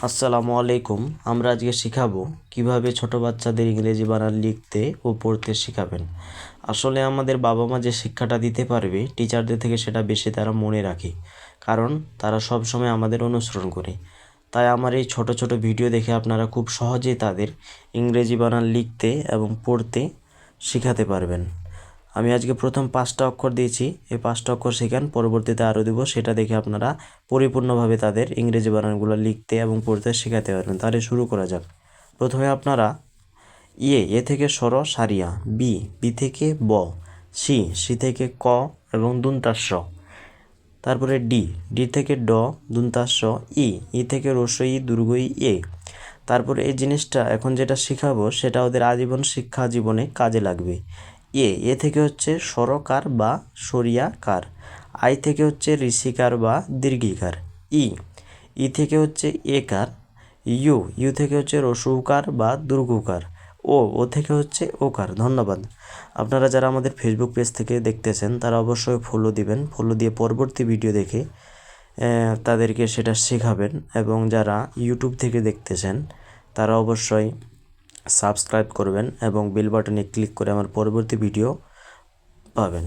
আসসালামু আলাইকুম। আমরা আজকে শিখাবো কিভাবে ছোট বাচ্চাদের ইংরেজি বানান লিখতে ও পড়তে শেখাবেন। আসলে আমাদের বাবা মা যে শিক্ষাটা দিতে পারবে টিচারদের থেকে সেটা বেশি তারা মনে রাখে, কারণ তারা সব সময় আমাদের অনুসরণ করে। তাই আমার এই ছোট ছোট ভিডিও দেখে আপনারা খুব সহজেই তাদের ইংরেজি বানান লিখতে এবং পড়তে শেখাতে পারবেন। আমি আজকে প্রথম 5টা অক্ষর দিয়েছি, এই 5টা অক্ষর শেখান, পরবর্তীতে আরও দেবো, সেটা দেখে আপনারা পরিপূর্ণভাবে তাদের ইংরেজি বানানগুলো লিখতে এবং পড়তে শেখাতে পারবেন। তাহলে শুরু করা যাক। প্রথমে আপনারা এ থেকে সর সারিয়া, বি থেকে ব, সি থেকে ক এবং দন্তাস স, তারপরে ডি থেকে ড দন্তাস স, ই থেকে রস্বই দীর্ঘই এ। তারপরে এই জিনিসটা এখন যেটা শেখাবো সেটা ওদের আজীবন শিক্ষা জীবনে কাজে লাগবে। এ থেকে হচ্ছে সরকার বা সরিয়াকার। আই থেকে হচ্ছে ঋষিকার বা দীর্ঘিকার। ই থেকে হচ্ছে একার। ইউ থেকে হচ্ছে রসৌকার বা দুর্গকার। ও থেকে হচ্ছে ওকার। ধন্যবাদ। আপনারা যারা আমাদের ফেসবুক পেজ থেকে দেখতেছেন তারা অবশ্যই ফলো দিবেন, ফলো দিয়ে পরবর্তী ভিডিও দেখে তাদেরকে সেটা শেখাবেন, এবং যারা ইউটিউব থেকে দেখতেছেন তারা অবশ্যই সাবস্ক্রাইব করবেন এবং বেল বাটনে ক্লিক করে আমার পরবর্তী ভিডিও পাবেন।